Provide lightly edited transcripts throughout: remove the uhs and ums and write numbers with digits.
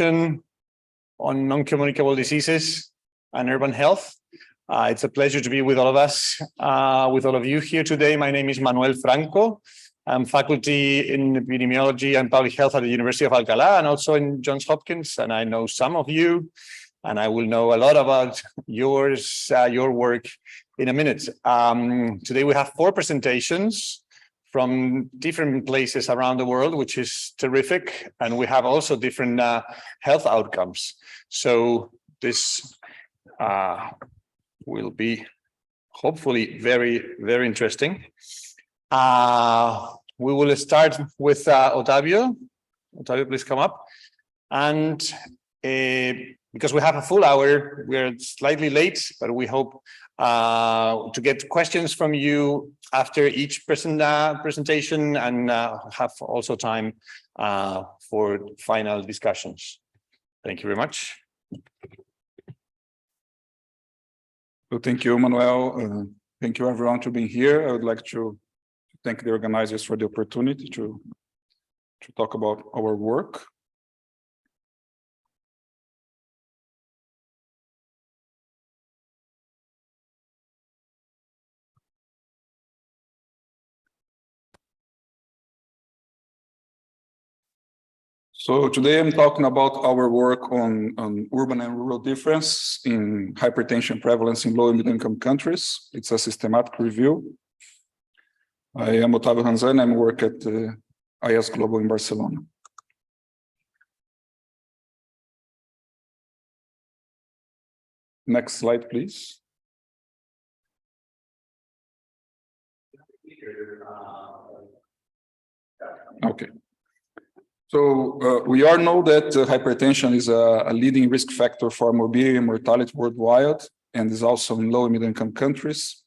on non-communicable diseases and urban health. It's a pleasure to be with all of us, with all of you here today. My name is Manuel Franco. I'm faculty in epidemiology and public health at the University of Alcalá and also in Johns Hopkins. And I know some of you, and I will know a lot about your work in a minute. Today we have 4 presentations from different places around the world, which is terrific. And we have also different health outcomes. So this will be hopefully very, very interesting. We will start with Otavio. Otavio, please come up. And because we have a full hour, we're slightly late, but we hope to get questions from you after each presentation and have also time for final discussions. Thank you very much. So thank you, Manuel. Thank you, everyone, for being here. I would like to thank the organizers for the opportunity to talk about our work. So today I'm talking about our work on urban and rural difference in hypertension prevalence in low and middle income countries. It's a systematic review. I am Otavio Ranzani. I work at IS Global in Barcelona. Next slide, please. Okay. So we all know that hypertension is a leading risk factor for morbidity and mortality worldwide, and is also in low and middle income countries.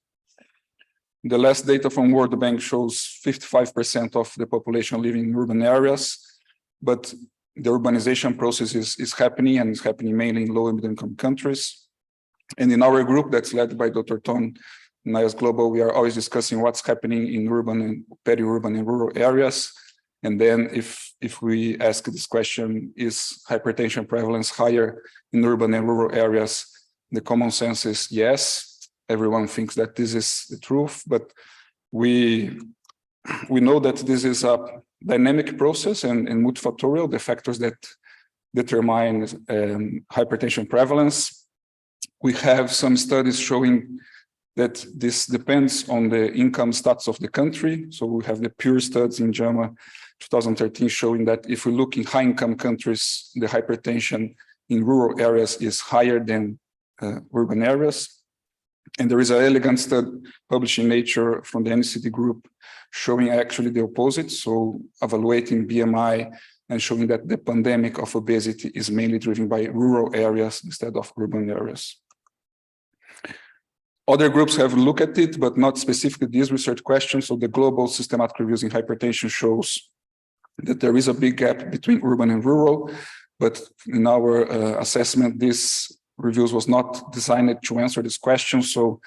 The last data from World Bank shows 55% of the population living in urban areas, but the urbanization process is happening, and is happening mainly in low and middle income countries. And in our group that's led by Dr. Tolu in IS Global, we are always discussing what's happening in urban and peri-urban and rural areas. And then if we ask this question, is hypertension prevalence higher in urban and rural areas? The common sense is yes. Everyone thinks that this is the truth, but we know that this is a dynamic process and multifactorial, the factors that determine hypertension prevalence. We have some studies showing that this depends on the income status of the country. So we have the PURE studies in JAMA 2013 showing that if we look in high-income countries, the hypertension in rural areas is higher than urban areas. And there is an elegant study published in Nature from the NCD group showing actually the opposite, so evaluating BMI and showing that the pandemic of obesity is mainly driven by rural areas instead of urban areas. Other groups have looked at it, but not specifically these research questions. So the global systematic reviews in hypertension shows that there is a big gap between urban and rural, but in our assessment, this reviews was not designed to answer this question. So,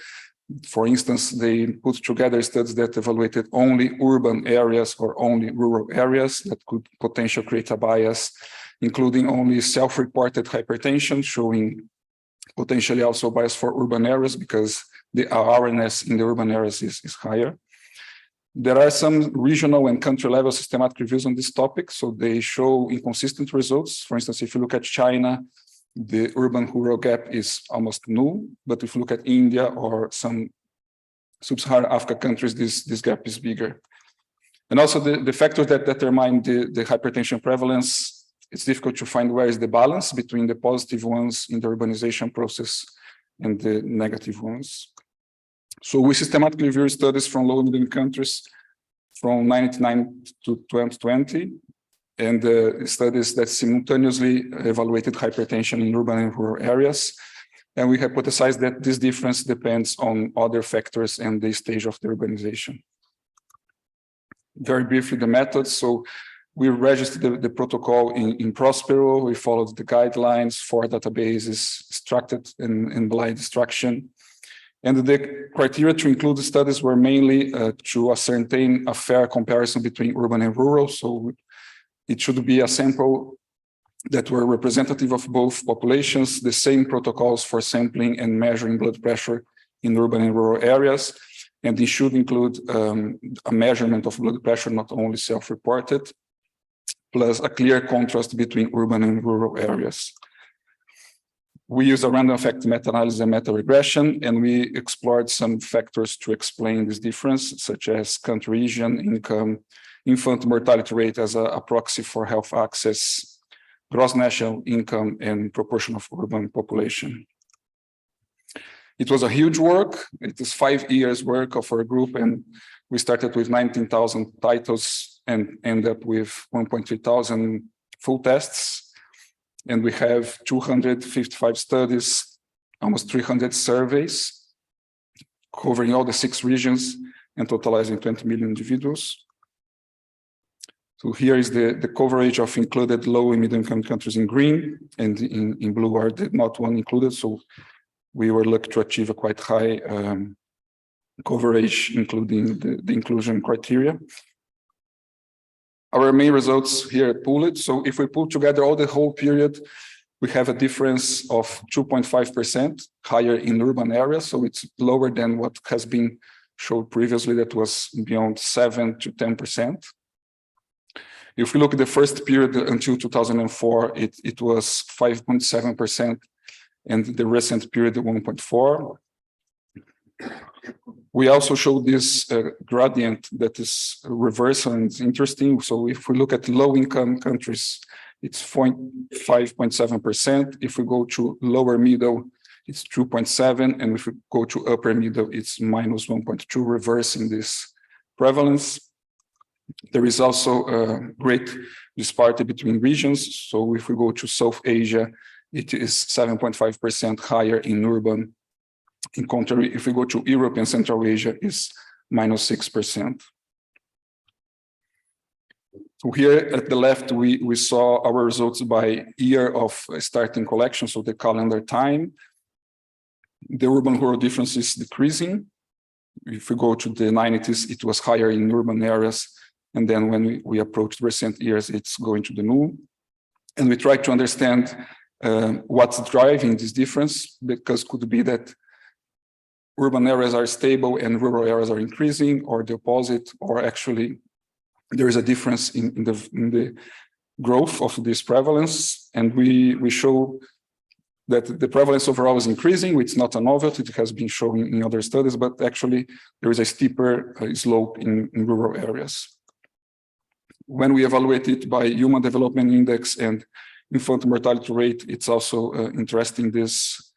for instance, they put together studies that evaluated only urban areas or only rural areas that could potentially create a bias, including only self-reported hypertension, showing potentially also bias for urban areas because the awareness in the urban areas is higher. There are some regional and country level systematic reviews on this topic, so they show inconsistent results. For instance, if you look at China, the urban-rural gap is almost null, but if you look at India or some sub-Saharan Africa countries, this gap is bigger. And also the factors that determine the hypertension prevalence, it's difficult to find where is the balance between the positive ones in the urbanization process and the negative ones. So we systematically reviewed studies from low and middle countries from 1999 to 2020, and studies that simultaneously evaluated hypertension in urban and rural areas. And we hypothesized that this difference depends on other factors and the stage of the urbanization. Very briefly, the methods. So we registered the protocol in Prospero. We followed the guidelines for databases, structured and blind extraction. And the criteria to include the studies were mainly to ascertain a fair comparison between urban and rural. So it should be a sample that were representative of both populations, the same protocols for sampling and measuring blood pressure in urban and rural areas. And it should include a measurement of blood pressure, not only self-reported, plus a clear contrast between urban and rural areas. We used a random effect meta-analysis and meta-regression, and we explored some factors to explain this difference, such as country region, income, infant mortality rate as a proxy for health access, gross national income, and proportion of urban population. It was a huge work. It is 5 years work of our group, and we started with 19,000 titles and ended up with 1,300 full tests. And we have 255 studies, almost 300 surveys, covering all the 6 regions and totalizing 20 million individuals. So here is the coverage of included low and middle income countries in green, and in blue are not one included. So we were lucky to achieve a quite high coverage, including the inclusion criteria. Our main results here are pooled. So if we pull together all the whole period, we have a difference of 2.5% higher in urban areas. So it's lower than what has been shown previously, that was beyond 7 to 10%. If we look at the first period until 2004, it was 5.7%, and the recent period 1.4%. We also show this gradient that is reversal, and it's interesting. So if we look at low-income countries, it's 5.7%. If we go to lower middle, it's 2.7%, and if we go to upper middle, it's minus 1.2%, reversing this prevalence. There is also a great disparity between regions. So if we go to South Asia, it is 7.5% higher in urban. In contrary, if we go to Europe and Central Asia, it's minus 6%. So here at the left, we saw our results by year of starting collection, so the calendar time. The urban-rural difference is decreasing. If we go to the 90s, it was higher in urban areas. And then when we approach recent years, it's going to the null. And we try to understand what's driving this difference, because it could be that urban areas are stable and rural areas are increasing, or the opposite, or actually there is a difference in the growth of this prevalence. And we show that the prevalence overall is increasing. It's not a novelty, it has been shown in other studies, but actually there is a steeper slope in rural areas. When we evaluate it by Human Development Index and infant mortality rate, it's also interesting, this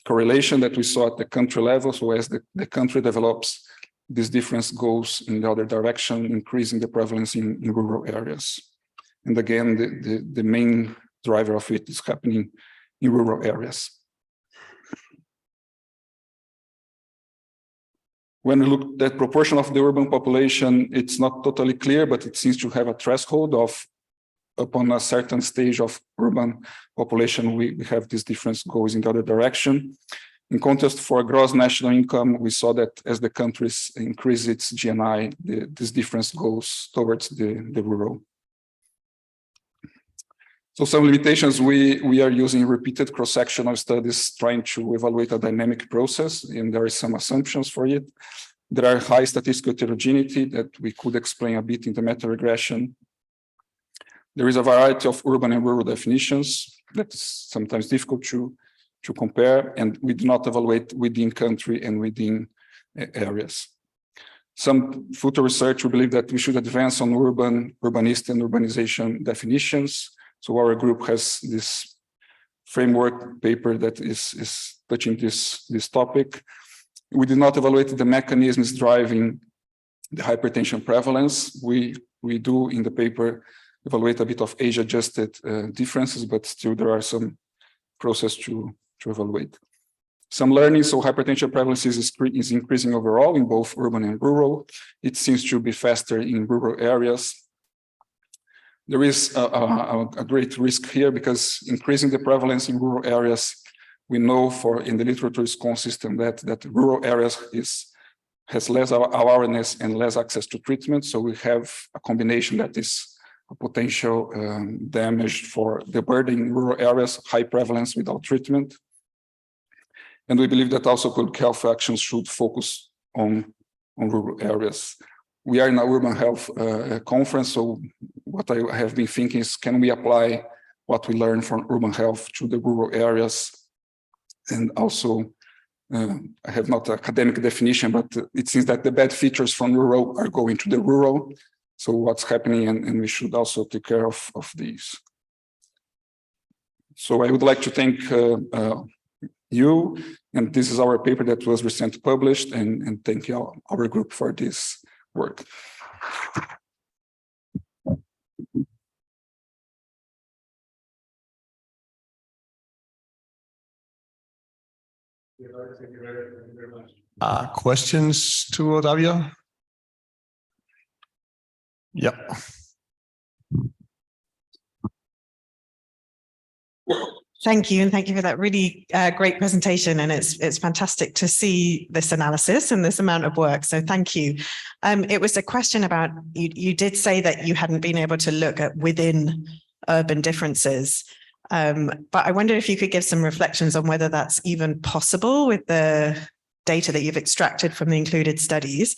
correlation that we saw at the country level. So as the country develops, this difference goes in the other direction, increasing the prevalence in rural areas. And again, the main driver of it is happening in rural areas. When we look at the proportion of the urban population, it's not totally clear, but it seems to have a threshold of, upon a certain stage of urban population, we have this difference goes in the other direction. In contrast, for gross national income, we saw that as the countries increase its GNI, this difference goes towards the rural. So some limitations, we are using repeated cross-sectional studies trying to evaluate a dynamic process, and there are some assumptions for it. There are high statistical heterogeneity that we could explain a bit in the meta-regression. There is a variety of urban and rural definitions that's sometimes difficult to compare, and we do not evaluate within country and within areas. Some future research, we believe that we should advance on urbanist and urbanization definitions. So our group has this framework paper that is touching this topic. We did not evaluate the mechanisms driving the hypertension prevalence. We do in the paper evaluate a bit of age-adjusted differences, but still there are some process to evaluate. Some learning, so hypertension prevalence is increasing overall in both urban and rural. It seems to be faster in rural areas. There is a great risk here because increasing the prevalence in rural areas, we know in the literature is consistent that rural areas has less awareness and less access to treatment. So we have a combination that is potential damage for the burden in rural areas, high prevalence without treatment. And we believe that also public health actions should focus on rural areas. We are in a urban health conference, so what I have been thinking is, can we apply what we learn from urban health to the rural areas? And also, I have not an academic definition, but it seems that the bad features from rural are going to the rural. So what's happening, and we should also take care of these. So I would like to thank you, and this is our paper that was recently published, and thank you, our group, for this work. Questions to Otavio? Yeah. Thank you, and thank you for that really great presentation. And it's fantastic to see this analysis and this amount of work. So thank you. It was a question about, you did say that you hadn't been able to look at within urban differences. But I wonder if you could give some reflections on whether that's even possible with the data that you've extracted from the included studies,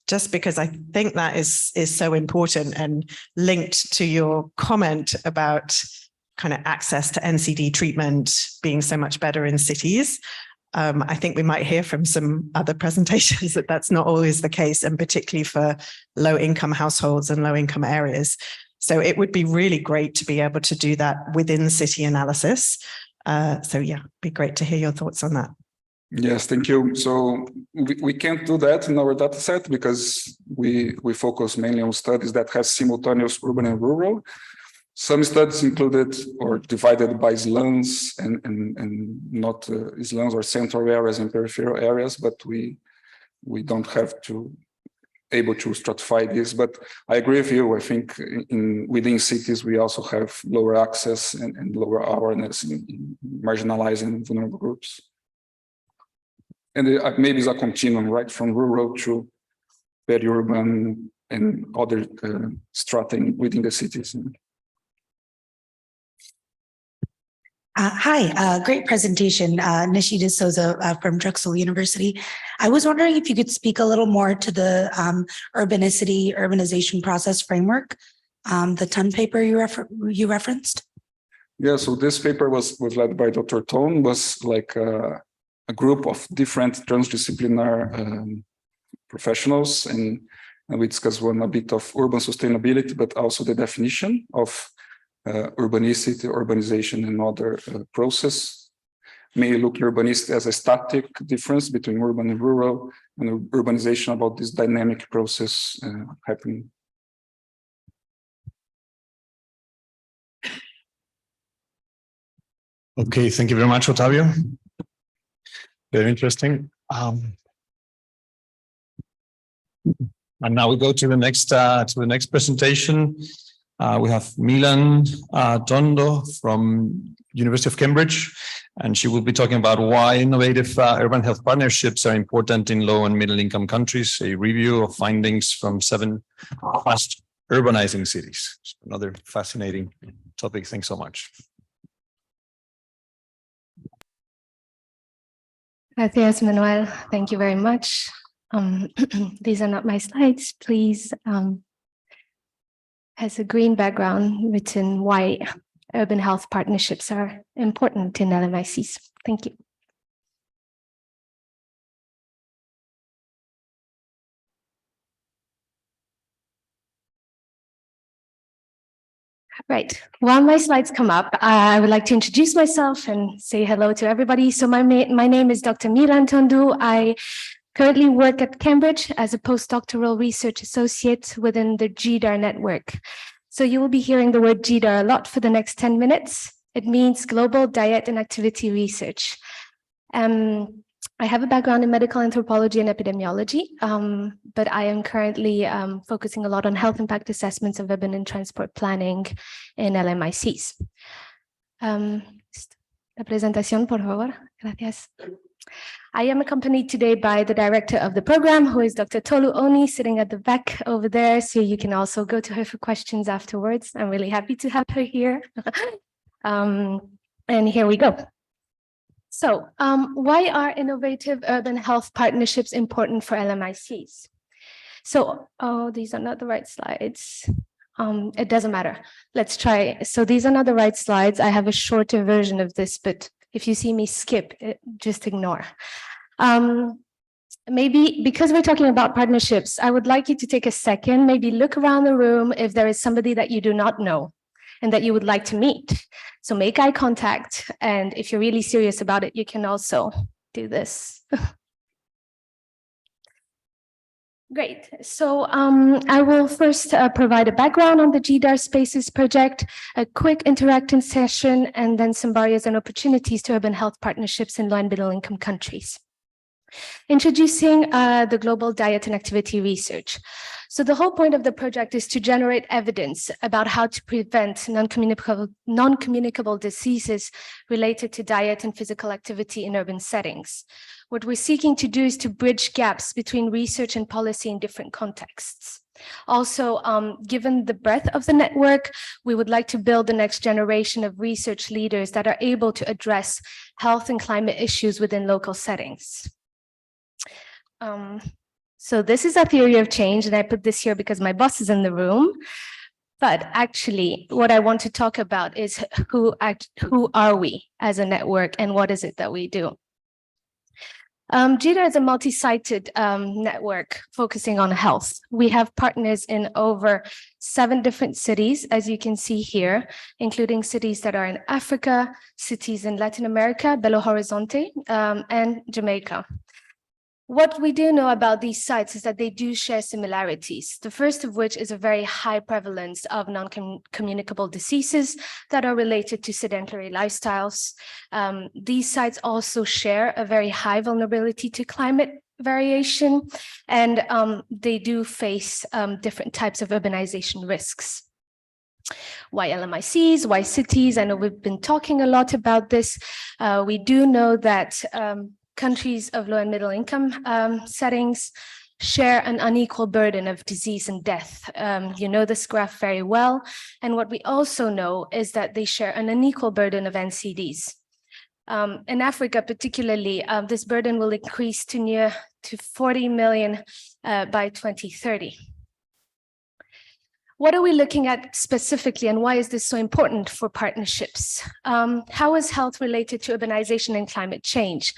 just because I think that is so important and linked to your comment about kind of access to NCD treatment being so much better in cities. I think we might hear from some other presentations that that's not always the case, and particularly for low-income households and low-income areas. So it would be really great to be able to do that within city analysis. So yeah, it'd be great to hear your thoughts on that. Yes, thank you. So we can't do that in our data set because we focus mainly on studies that have simultaneous urban and rural. Some studies included or divided by slums and not slums or central areas and peripheral areas, but we don't have to able to stratify this. But I agree with you. I think within cities we also have lower access and lower awareness in marginalizing vulnerable groups. And maybe it's a continuum, right, from rural to peri-urban and other strata within the cities. Hi, great presentation, Nishida Souza from Drexel University. I was wondering if you could speak a little more to the urbanization process framework, the TON paper you referenced. Yeah, so this paper was led by Dr. Ton, was like a group of different transdisciplinary professionals, and we discussed a bit of urban sustainability, but also the definition of urbanicity, urbanization, and other process. May look urbanicity as a static difference between urban and rural, and urbanization about this dynamic process happening. Okay, thank you very much, Otavio. Very interesting. And now we go to the next presentation. We have Meelan Thondoo from University of Cambridge, and she will be talking about why innovative urban health partnerships are important in low and middle income countries, a review of findings from 7 fast urbanizing cities. Another fascinating topic. Thanks so much. Gracias, Manuel. Thank you very much. These are not my slides. Please, has a green background written why urban health partnerships are important in LMICs. Thank you. Right. While my slides come up, I would like to introduce myself and say hello to everybody. So my name is Dr. Meelan Thondoo. I currently work at Cambridge as a postdoctoral research associate within the GDAR network. So you will be hearing the word GDAR a lot for the next 10 minutes. It means Global Diet and Activity Research. I have a background in medical anthropology and epidemiology, but I am currently focusing a lot on health impact assessments of urban and transport planning in LMICs. La presentación, por favor. Gracias. I am accompanied today by the director of the program, who is Dr. Tolu Oni, sitting at the back over there. So you can also go to her for questions afterwards. I'm really happy to have her here. And here we go. So why are innovative urban health partnerships important for LMICs? So, oh, these are not the right slides. It doesn't matter. Let's try. So these are not the right slides. I have a shorter version of this, but if you see me skip it, just ignore. Maybe because we're talking about partnerships, I would like you to take a second, maybe look around the room if there is somebody that you do not know and that you would like to meet. So make eye contact. And if you're really serious about it, you can also do this. Great. So I will first provide a background on the GDAR Spaces project, a quick interactive session, and then some barriers and opportunities to urban health partnerships in low and middle income countries. Introducing the global diet and activity research. So the whole point of the project is to generate evidence about how to prevent non-communicable diseases related to diet and physical activity in urban settings. What we're seeking to do is to bridge gaps between research and policy in different contexts. Also, given the breadth of the network, we would like to build the next generation of research leaders that are able to address health and climate issues within local settings. So this is a theory of change, and I put this here because my boss is in the room. But actually, what I want to talk about is who are we as a network and what is it that we do? GDAR is a multi-sited network focusing on health. We have partners in over 7 different cities, as you can see here, including cities that are in Africa, cities in Latin America, Belo Horizonte, and Jamaica. What we do know about these sites is that they do share similarities. The first of which is a very high prevalence of non-communicable diseases that are related to sedentary lifestyles. These sites also share a very high vulnerability to climate variation, and they do face different types of urbanization risks. Why LMICs? Why cities? I know we've been talking a lot about this. We do know that countries of low and middle income settings share an unequal burden of disease and death. You know this graph very well. And what we also know is that they share an unequal burden of NCDs. In Africa, particularly, this burden will increase to near to 40 million by 2030. What are we looking at specifically, and why is this so important for partnerships? How is health related to urbanization and climate change?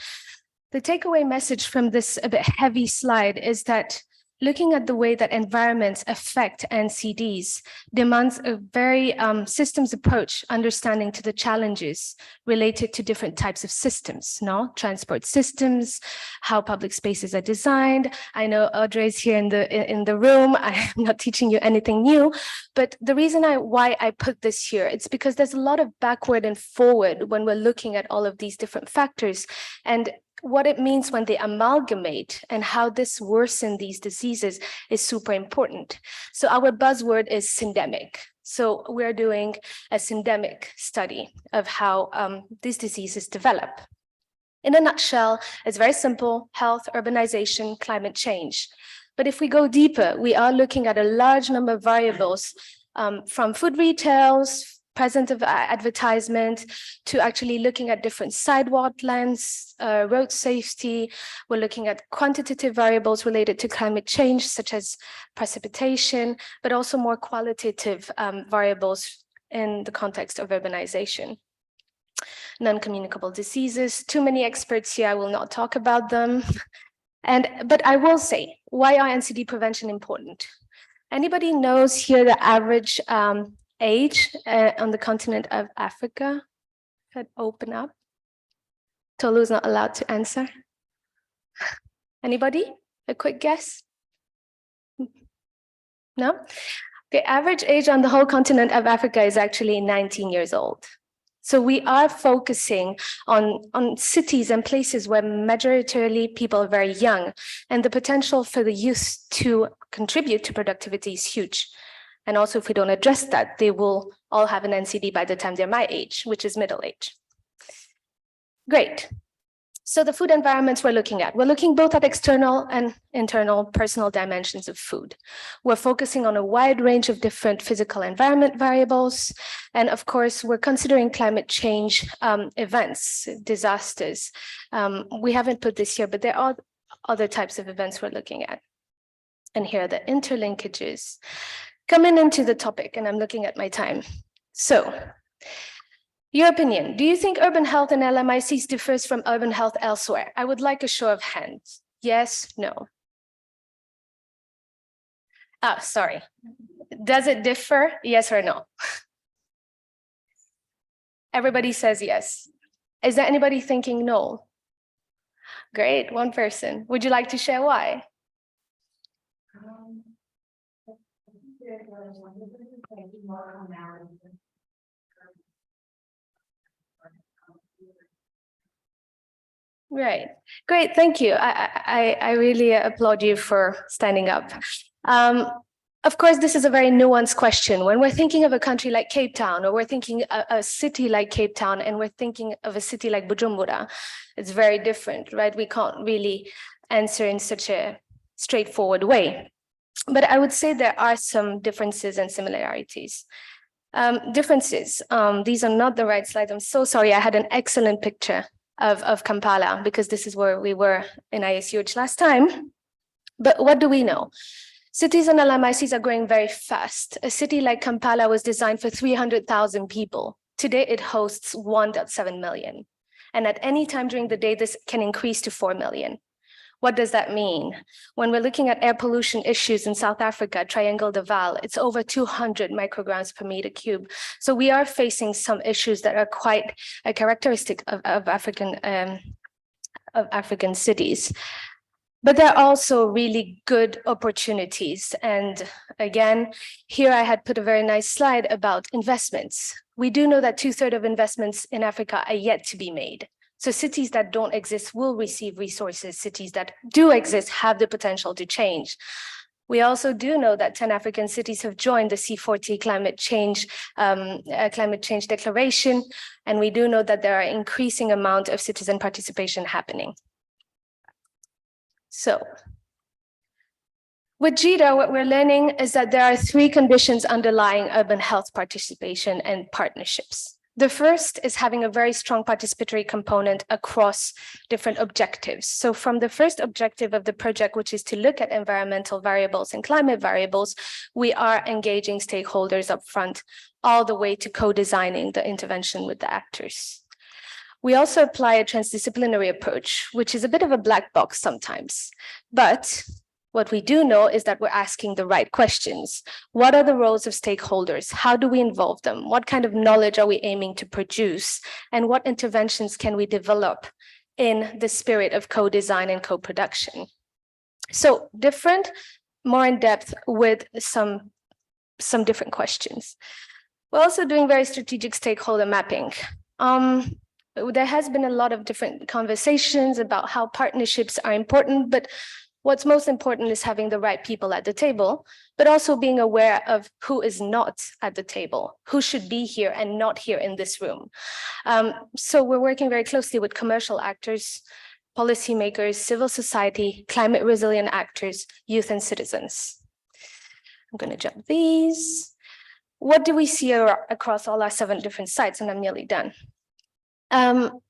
The takeaway message from this a bit heavy slide is that looking at the way that environments affect NCDs demands a very systems approach understanding to the challenges related to different types of systems, no? Transport systems, how public spaces are designed. I know Audrey's here in the room. I'm not teaching you anything new, but the reason why I put this here, it's because there's a lot of backward and forward when we're looking at all of these different factors, and what it means when they amalgamate and how this worsens these diseases is super important. So our buzzword is syndemic. So we're doing a syndemic study of how these diseases develop. In a nutshell, it's very simple: health, urbanization, climate change. But if we go deeper, we are looking at a large number of variables from food retails, present of advertisement, to actually looking at different sidewalk lengths, road safety. We're looking at quantitative variables related to climate change, such as precipitation, but also more qualitative variables in the context of urbanization. Non-communicable diseases, too many experts here, I will not talk about them. But I will say, why are NCD prevention important? Anybody knows here the average age on the continent of Africa? Could open up. Tolu is not allowed to answer. Anybody? A quick guess? No? The average age on the whole continent of Africa is actually 19 years old. So we are focusing on cities and places where majoritarily people are very young, and the potential for the youth to contribute to productivity is huge. And also, if we don't address that, they will all have an NCD by the time they're my age, which is middle age. Great. So the food environments we're looking both at external and internal personal dimensions of food. We're focusing on a wide range of different physical environment variables. And of course, we're considering climate change events, disasters. We haven't put this here, but there are other types of events we're looking at. And here are the interlinkages. Coming into the topic, and I'm looking at my time. So, your opinion, do you think urban health in LMICs differs from urban health elsewhere? I would like a show of hands. Yes, no. Ah, sorry. Does it differ? Yes or no? Everybody says yes. Is there anybody thinking no? Great, one person. Would you like to share why? Right. Great. Thank you. I really applaud you for standing up. Of course, this is a very nuanced question. When we're thinking of a country like Cape Town, or we're thinking a city like Cape Town, and we're thinking of a city like Bujumbura, it's very different, right? We can't really answer in such a straightforward way. But I would say there are some differences and similarities. Differences. These are not the right slides. I'm so sorry. I had an excellent picture of Kampala, because this is where we were in ISUH last time. But what do we know? Cities and LMICs are growing very fast. A city like Kampala was designed for 300,000 people. Today, it hosts 1.7 million. And at any time during the day, this can increase to 4 million. What does that mean? When we're looking at air pollution issues in South Africa, Triangle de Vaal, it's over 200 micrograms per meter cube. So we are facing some issues that are quite a characteristic of African cities. But there are also really good opportunities. And again, here I had put a very nice slide about investments. We do know that 2/3 of investments in Africa are yet to be made. So cities that don't exist will receive resources. Cities that do exist have the potential to change. We also do know that 10 African cities have joined the C40 climate change declaration. And we do know that there are increasing amount of citizen participation happening. So with GIDA, what we're learning is that there are 3 conditions underlying urban health participation and partnerships. The first is having a very strong participatory component across different objectives. So from the first objective of the project, which is to look at environmental variables and climate variables, we are engaging stakeholders up front, all the way to co-designing the intervention with the actors. We also apply a transdisciplinary approach, which is a bit of a black box sometimes. But what we do know is that we're asking the right questions. What are the roles of stakeholders? How do we involve them? What kind of knowledge are we aiming to produce? And what interventions can we develop in the spirit of co-design and co-production? So different, more in depth with some different questions. We're also doing very strategic stakeholder mapping. There has been a lot of different conversations about how partnerships are important, but what's most important is having the right people at the table, but also being aware of who is not at the table, who should be here and not here in this room. So we're working very closely with commercial actors, policymakers, civil society, climate resilient actors, youth and citizens. I'm going to jump these. What do we see across all our 7 different sites? And I'm nearly done.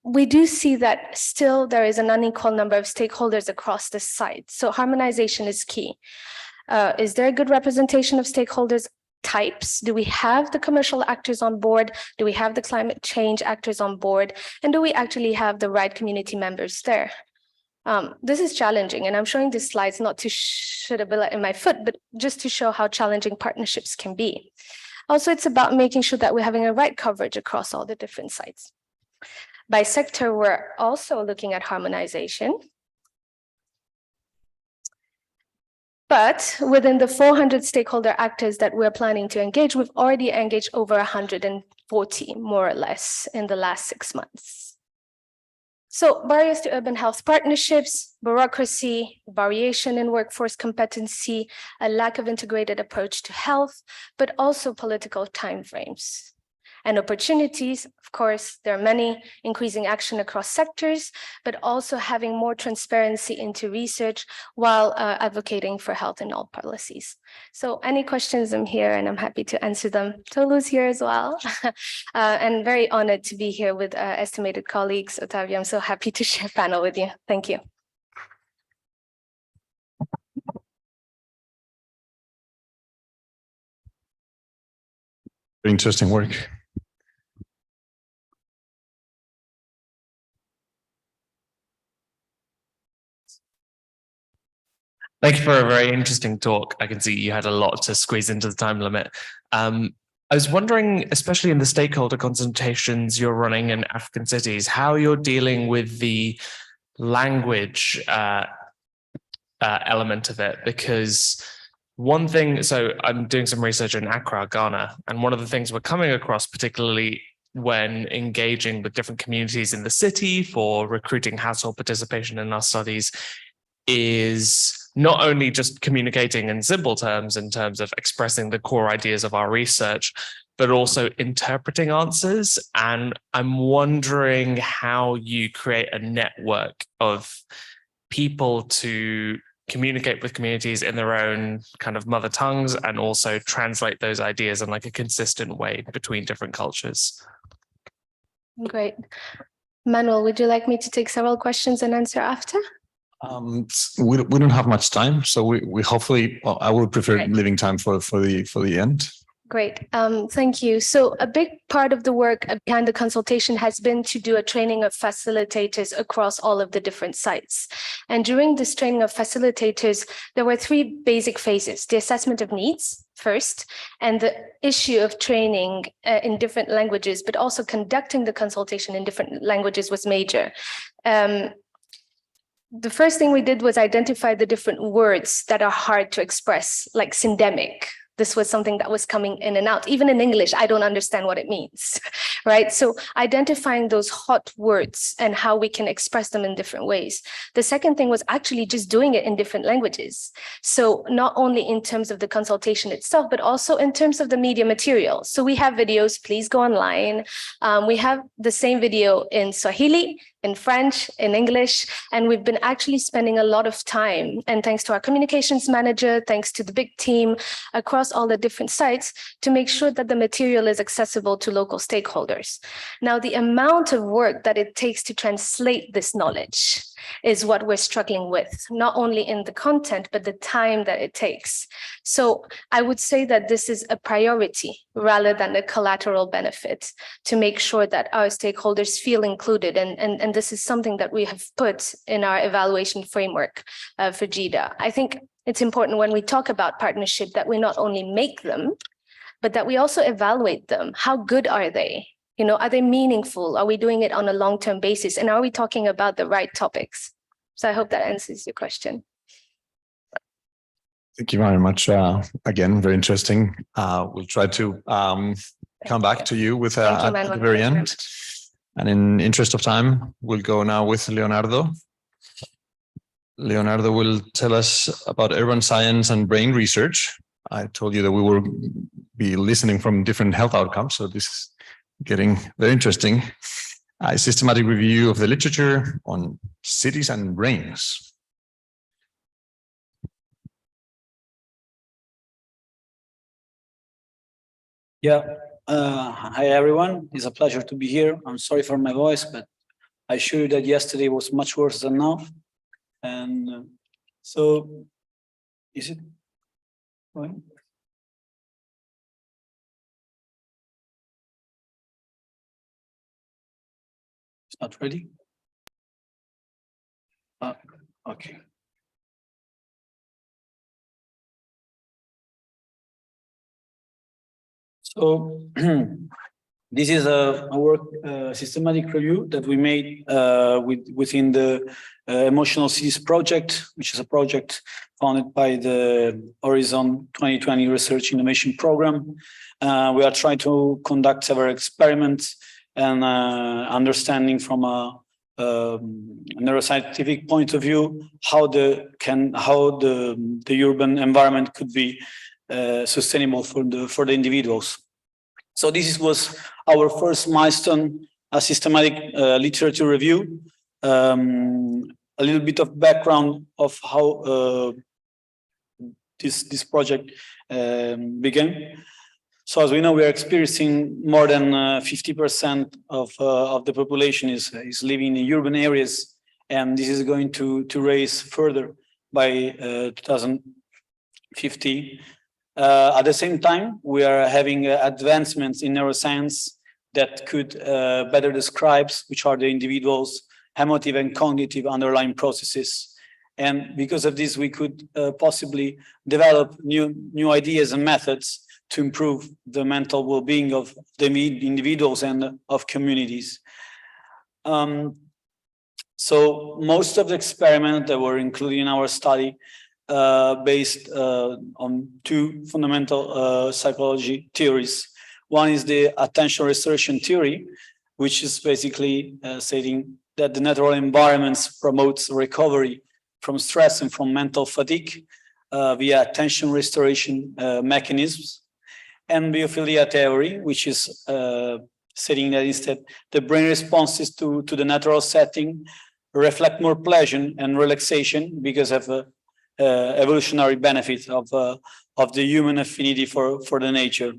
We do see that still there is an unequal number of stakeholders across the site. So harmonization is key. Is there a good representation of stakeholders types? Do we have the commercial actors on board? Do we have the climate change actors on board? And do we actually have the right community members there? This is challenging, and I'm showing these slides not to shoot a bullet in my foot, but just to show how challenging partnerships can be. Also, it's about making sure that we're having a right coverage across all the different sites. By sector, we're also looking at harmonization. But within the 400 stakeholder actors that we're planning to engage, we've already engaged over 140, more or less, in the last 6 months. So barriers to urban health partnerships, bureaucracy, variation in workforce competency, a lack of integrated approach to health, but also political timeframes. And opportunities, of course, there are many, increasing action across sectors, but also having more transparency into research while advocating for health in all policies. So any questions, I'm here and I'm happy to answer them. Tolu's here as well. And very honored to be here with estimated colleagues. Otavio, I'm so happy to share panel with you. Thank you. Interesting work. Thank you for a very interesting talk. I can see you had a lot to squeeze into the time limit. I was wondering, especially in the stakeholder consultations you're running in African cities, how you're dealing with the language element of it, because one thing, so I'm doing some research in Accra, Ghana, and one of the things we're coming across, particularly when engaging with different communities in the city for recruiting household participation in our studies, is not only just communicating in simple terms in terms of expressing the core ideas of our research, but also interpreting answers. And I'm wondering how you create a network of people to communicate with communities in their own kind of mother tongues and also translate those ideas in like a consistent way between different cultures. Great. Manuel, would you like me to take several questions and answer after? We don't have much time, so we hopefully, well, I would prefer leaving time for the end. Great. Thank you. So a big part of the work behind the consultation has been to do a training of facilitators across all of the different sites. And during this training of facilitators, there were three basic phases: the assessment of needs first, and the issue of training in different languages, but also conducting the consultation in different languages was major. The first thing we did was identify the different words that are hard to express, like syndemic. This was something that was coming in and out. Even in English, I don't understand what it means, right? So identifying those hot words and how we can express them in different ways. The second thing was actually just doing it in different languages. So not only in terms of the consultation itself, but also in terms of the media material. So we have videos, please go online. We have the same video in Swahili, in French, in English, and we've been actually spending a lot of time, and thanks to our communications manager, thanks to the big team across all the different sites, to make sure that the material is accessible to local stakeholders. Now, the amount of work that it takes to translate this knowledge is what we're struggling with, not only in the content, but the time that it takes. So I would say that this is a priority rather than a collateral benefit, to make sure that our stakeholders feel included. And this is something that we have put in our evaluation framework for GIDA. I think it's important when we talk about partnership that we not only make them, but that we also evaluate them. How good are they? You know, are they meaningful? Are we doing it on a long-term basis? And are we talking about the right topics? So I hope that answers your question. Thank you very much. Again, very interesting. We'll try to come back to you with at the very end. And in interest of time, we'll go now with Leonardo. Leonardo will tell us about urban science and brain research. I told you that we will be listening from different health outcomes, so this is getting very interesting. A systematic review of the literature on cities and brains. Yeah, hi everyone. It's a pleasure to be here. I'm sorry for my voice, but I assure you that yesterday was much worse than now. And so, is it going? It's not ready? Okay. So this is a work systematic review that we made within the Emotional Cities project, which is a project funded by the Horizon 2020 Research Innovation Program. We are trying to conduct several experiments and understanding from a neuroscientific point of view how the urban environment could be sustainable for the individuals. So this was our first milestone, a systematic literature review. A little bit of background of how this project began. So as we know, we are experiencing more than 50% of the population is living in urban areas, and this is going to raise further by 2050. At the same time, we are having advancements in neuroscience that could better describe which are the individual's emotive and cognitive underlying processes. And because of this, we could possibly develop new ideas and methods to improve the mental well-being of the individuals and of communities. So most of the experiments that were included in our study based on two fundamental psychology theories. One is the attention restoration theory, which is basically stating that the natural environments promotes recovery from stress and from mental fatigue via attention restoration mechanisms. And biophilia theory, which is stating that instead the brain responses to the natural setting reflect more pleasure and relaxation because of evolutionary benefit of the human affinity for the nature.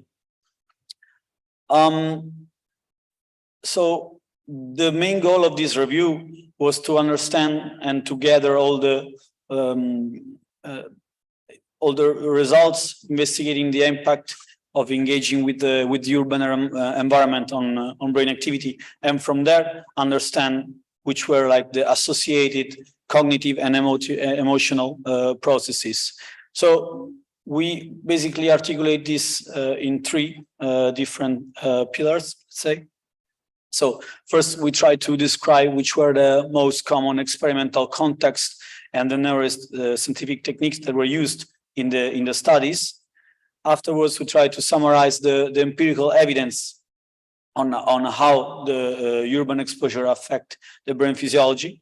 So the main goal of this review was to understand and to gather all the results, investigating the impact of engaging with the urban environment on brain activity, and from there understand which were like the associated cognitive and emotional processes. So we basically articulate this in three different pillars, say. So first, we try to describe which were the most common experimental contexts and the neuroscientific techniques that were used in the studies. Afterwards, we try to summarize the empirical evidence on how the urban exposure affect the brain physiology.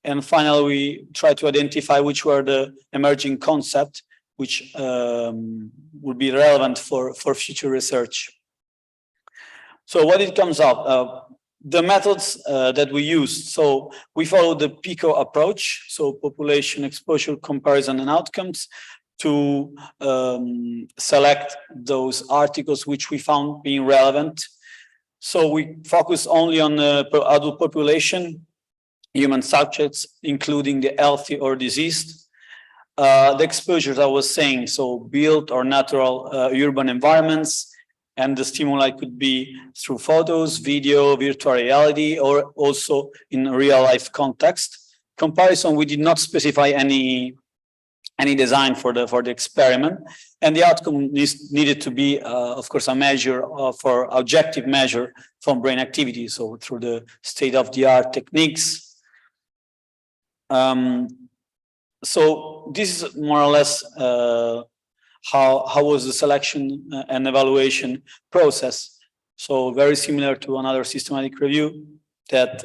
And finally, we try to identify which were the emerging concepts which would be relevant for future research. So what it comes out, the methods that we used. So we follow the PICO approach, so population exposure comparison and outcomes, to select those articles which we found being relevant. So we focus only on the adult population, human subjects, including the healthy or diseased. The exposures I was saying, so built or natural urban environments, and the stimuli could be through photos, video, virtual reality, or also in real life context. Comparison, we did not specify any design for the experiment, and the outcome needed to be, of course, a measure for objective measure from brain activity. So through the state-of-the-art techniques. So this is more or less how was the selection and evaluation process. So very similar to another systematic review that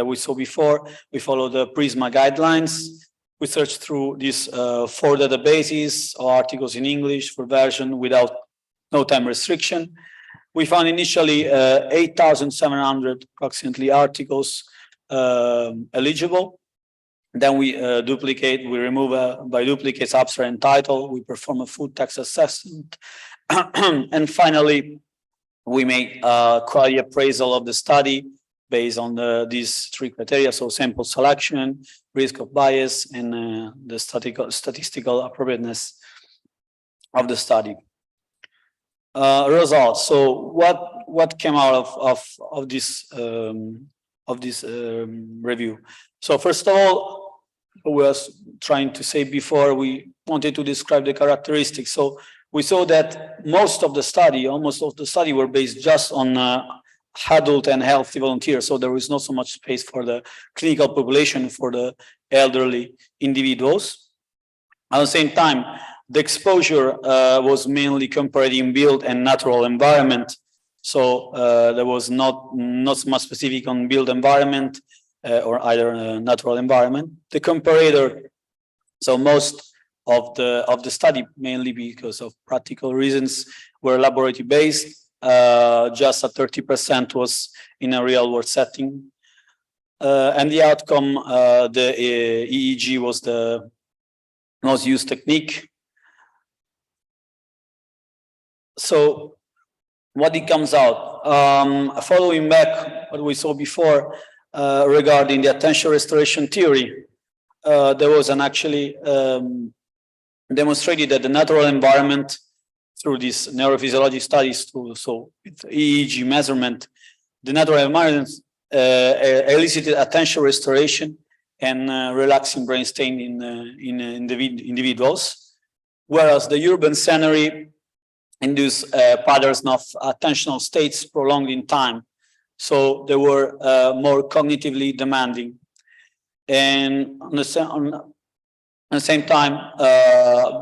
we saw before. We follow the PRISMA guidelines. We searched through these 4 databases or articles in English for version without no time restriction. We found initially 8,700 approximately articles eligible. Then we remove by duplicates abstract and title. We perform a full text assessment. And finally, we make quality appraisal of the study based on these 3 criteria. So sample selection, risk of bias, and the statistical appropriateness of the study. Results. So what came out of this review? So first of all, we was trying to say before, we wanted to describe the characteristics. So we saw that almost all of the study were based just on adult and healthy volunteers. So there was not so much space for the clinical population, for the elderly individuals. At the same time, the exposure was mainly comparing built and natural environment. So there was not so much specific on built environment or either natural environment. The comparator, so most of the study, mainly because of practical reasons, were laboratory based. just a 30% was in a real world setting. And the outcome, the EEG was the most used technique. So what it comes out, following back what we saw before regarding the attention restoration theory, there was an actually demonstrated that the natural environment through these neurophysiology studies, so with EEG measurement, the natural environment elicited attention restoration and relaxing brain state in individuals, whereas the urban scenery induced patterns of attentional states prolonged in time. So they were more cognitively demanding. And on the same time,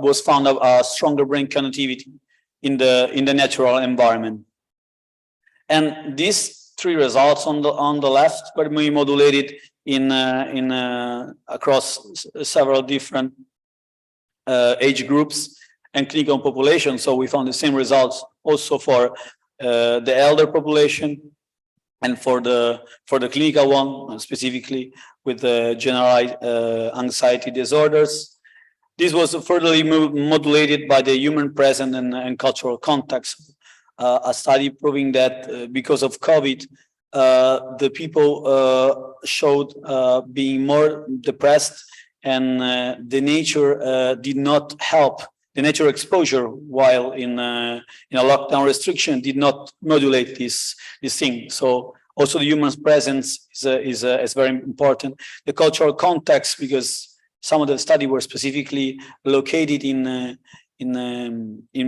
was found a stronger brain connectivity in the natural environment. And these three results on the left were modulated in across several different age groups and clinical population. So we found the same results also for the elder population and for the clinical one, specifically with the generalized anxiety disorders. This was further modulated by the human presence and cultural context. A study proving that because of COVID, the people showed being more depressed, and the nature did not help. The nature exposure while in a lockdown restriction did not modulate this thing. So also the human presence is very important. The cultural context, because some of the study were specifically located in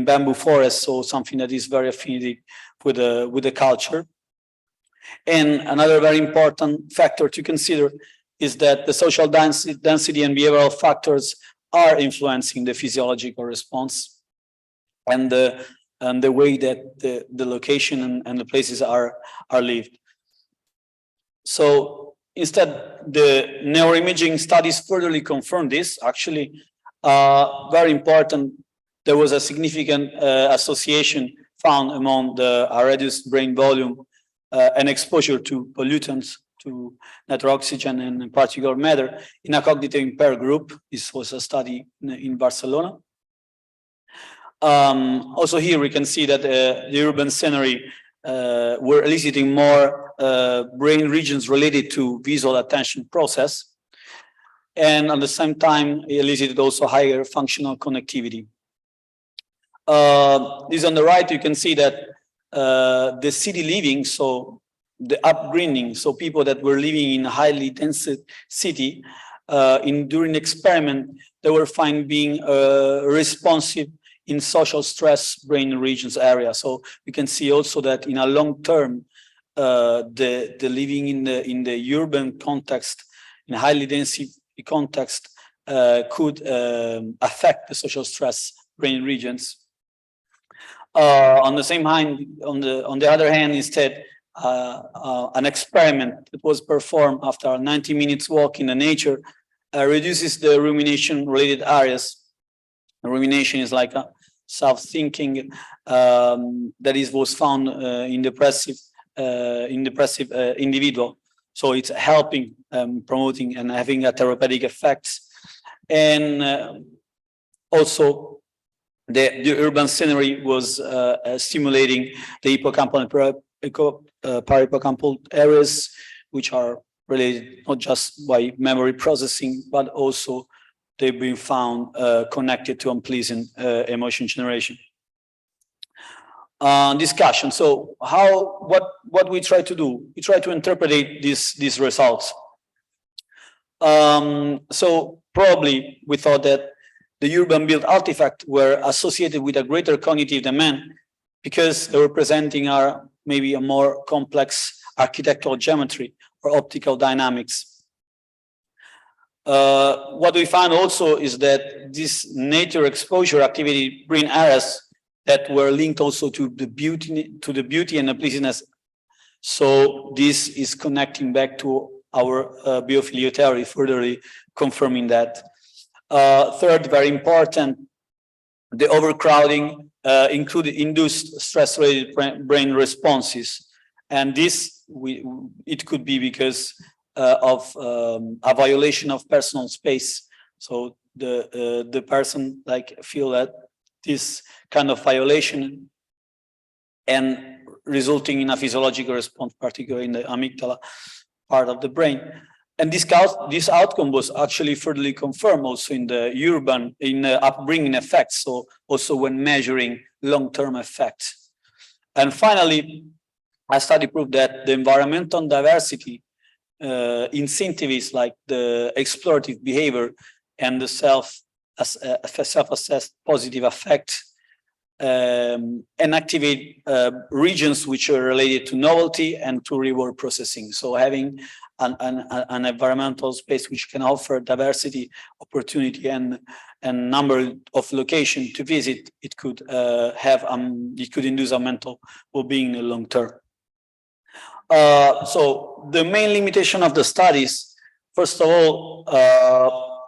bamboo forests, so something that is very affinity with the culture. And another very important factor to consider is that the social density and behavioral factors are influencing the physiological response and the way that the location and the places are lived. So instead, the neuroimaging studies further confirm this. Actually, very important. There was a significant association found among the reduced brain volume and exposure to pollutants, to natural oxygen and particulate matter in a cognitive impaired group. This was a study in Barcelona. Also here we can see that the urban scenery were eliciting more brain regions related to visual attention process. And at the same time, it elicited also higher functional connectivity. This on the right, you can see that the city living, so the upbringing, so people that were living in a highly dense city, during the experiment, they were found being responsive in social stress brain regions area. So we can see also that in a long term, the living in the urban context, in a highly dense context, could affect the social stress brain regions. On the other hand, instead, an experiment that was performed after 90 minutes walk in the nature reduces the rumination-related areas. Rumination is like a self-thinking that was found in depressive individual. So it's helping, promoting, and having a therapeutic effects, and also. The urban scenery was stimulating the hippocampal and parahippocampal areas, which are related not just by memory processing, but also they've been found connected to unpleasant emotion generation. Discussion. So what we try to do? We try to interpret these results. So probably we thought that the urban built artifacts were associated with a greater cognitive demand because they were presenting maybe a more complex architectural geometry or optical dynamics. What we found also is that this nature exposure activity brain areas that were linked also to the beauty and the pleasantness. So this is connecting back to our biophilia theory, further confirming that. Third, very important, the overcrowding included induced stress-related brain responses, and this it could be because of a violation of personal space. So the person feel that this kind of violation and resulting in a physiological response, particularly in the amygdala part of the brain. And this outcome was actually further confirmed also in the upbringing effects, so also when measuring long-term effects. And finally, a study proved that the environmental diversity incentives like the explorative behavior and the self-assessed positive affect and activate regions which are related to novelty and to reward processing. So having an environmental space which can offer diversity, opportunity, and number of locations to visit, it could it could induce a mental well-being in the long term. So the main limitation of the studies, first of all,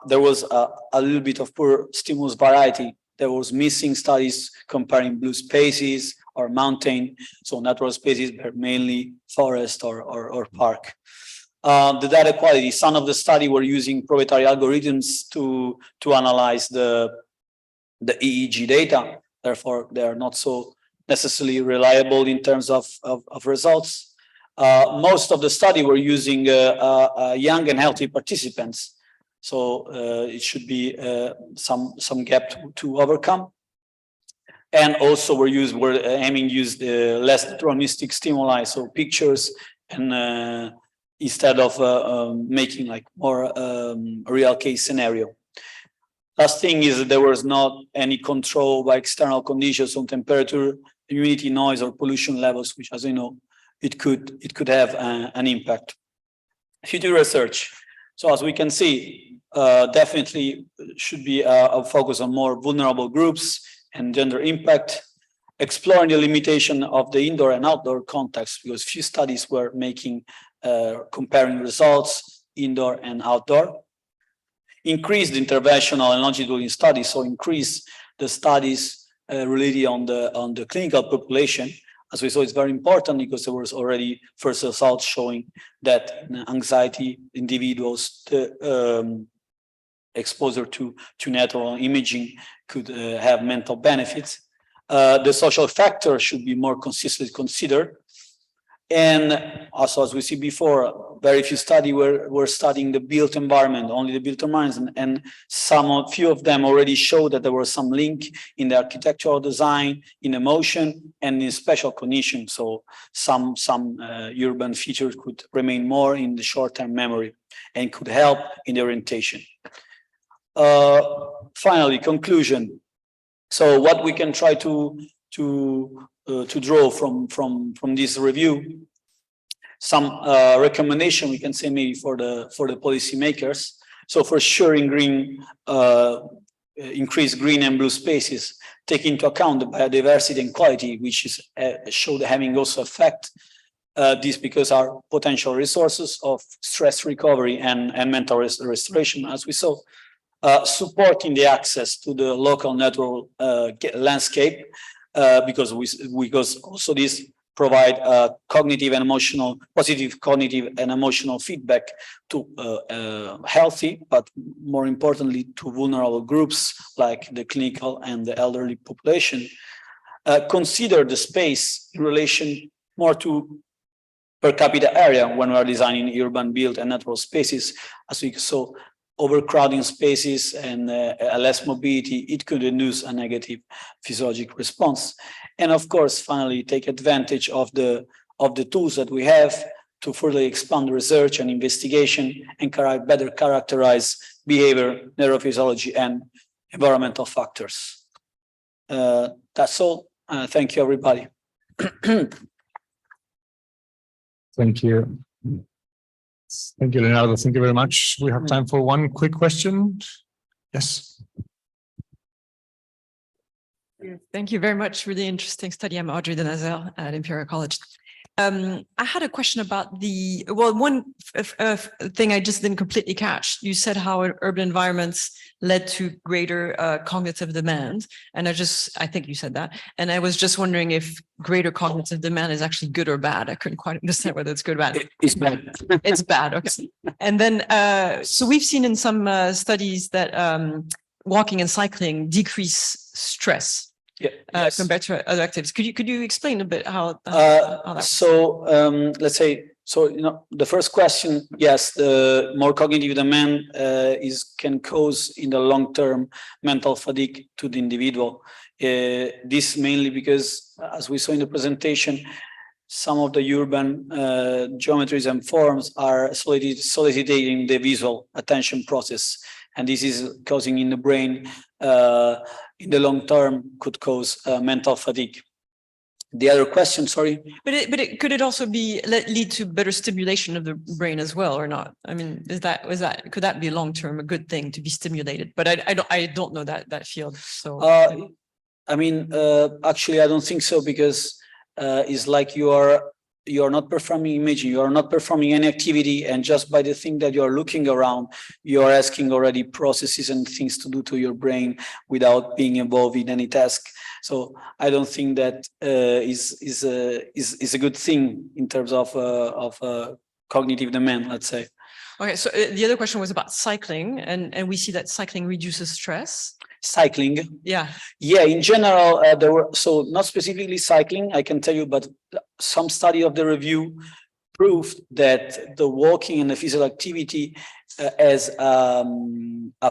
there was a little bit of poor stimulus variety. There was missing studies comparing blue spaces or mountain, so natural spaces were mainly forest or park. The data quality, some of the study were using proprietary algorithms to analyze the EEG data. Therefore, they are not so necessarily reliable in terms of results. Most of the study were using young and healthy participants. So it should be some gap to overcome. And also we're aiming to use the less deterministic stimuli, so pictures, and instead of making like more real case scenario. Last thing is that there was not any control by external conditions on temperature, humidity, noise, or pollution levels, which, as you know, it could have an impact. Future research. So as we can see, definitely should be a focus on more vulnerable groups and gender impact, exploring the limitation of the indoor and outdoor context, because few studies were making comparing results indoor and outdoor. Increase the interventional and longitudinal studies, so increase the studies related on the clinical population. As we saw, it's very important because there was already first results showing that anxiety individuals, the exposure to natural imaging could have mental benefits. The social factor should be more consistently considered. And also, as we see before, very few studies were studying the built environment, only the built environment, and few of them already showed that there was some link in the architectural design, in emotion, and in special cognition. So some urban features could remain more in the short-term memory and could help in the orientation. Finally, conclusion. So what we can try to draw from this review, some recommendation we can say maybe for the policymakers. So for sure, in green, increase green and blue spaces, take into account the biodiversity and quality, which is showed having also effect. This because our potential resources of stress recovery and mental restoration, as we saw. Supporting the access to the local natural landscape, because also this provide cognitive and emotional, positive cognitive and emotional feedback to healthy, but more importantly to vulnerable groups like the clinical and the elderly population. Consider the space in relation more to per capita area when we are designing urban built and natural spaces, as we saw. Overcrowding spaces and less mobility, it could induce a negative physiological response. And of course, finally, take advantage of the tools that we have to further expand research and investigation and better characterize behavior, neurophysiology, and environmental factors. That's all. Thank you, everybody. Thank you. Thank you, Leonardo. Thank you very much. We have time for one quick question. Yes. Thank you very much for the interesting study. I'm Audrey Denazel at Imperial College. I had a question about one thing I just didn't completely catch. You said how urban environments led to greater cognitive demand. And I think you said that. And I was just wondering if greater cognitive demand is actually good or bad. I couldn't quite understand whether it's good or bad. It's bad. It's bad. Okay. And then, so we've seen in some studies that walking and cycling decrease stress. Yeah, yes. Compared to other activities. Could you explain a bit how that let's say, the first question, yes, the more cognitive demand can cause in the long term mental fatigue to the individual. This mainly because, as we saw in the presentation, some of the urban geometries and forms are soliciting the visual attention process, and this is causing in the brain in the long term could cause mental fatigue. The other question, sorry. But could it also lead to better stimulation of the brain as well, or not? I mean, could that be long term a good thing to be stimulated? But I don't know that field. So actually, I don't think so, because it's like you are not performing imaging, you are not performing any activity, and just by the thing that you are looking around, you are asking already processes and things to do to your brain without being involved in any task. So I don't think that is a good thing in terms of cognitive demand, let's say. Okay, so the other question was about cycling, and we see that cycling reduces stress. Cycling. Yeah. In general, there were, so not specifically cycling, I can tell you, but some study of the review proved that the walking and the physical activity has a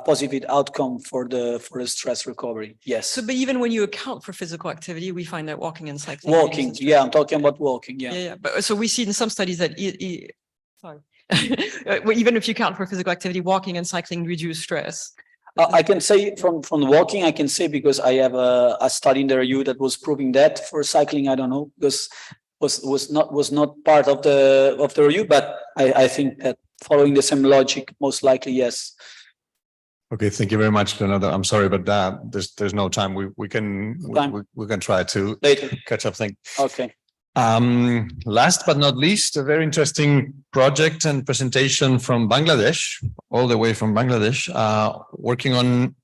positive outcome for the stress recovery. Yes. So, but even when you account for physical activity, we find that walking and cycling. Walking, yeah, I'm talking about walking. Yeah. But so we see in some studies that even if you count for physical activity, walking and cycling reduce stress. I can say from walking, I can say, because I have a study in the review that was proving that. For cycling, I don't know, because was not part of the review, but I think that following the same logic, most likely, yes. Okay, thank you very much, Leonardo. I'm sorry, but there's no time. We can try to later catch up. Okay. Last but not least, a very interesting project and presentation from Bangladesh, all the way from Bangladesh, working on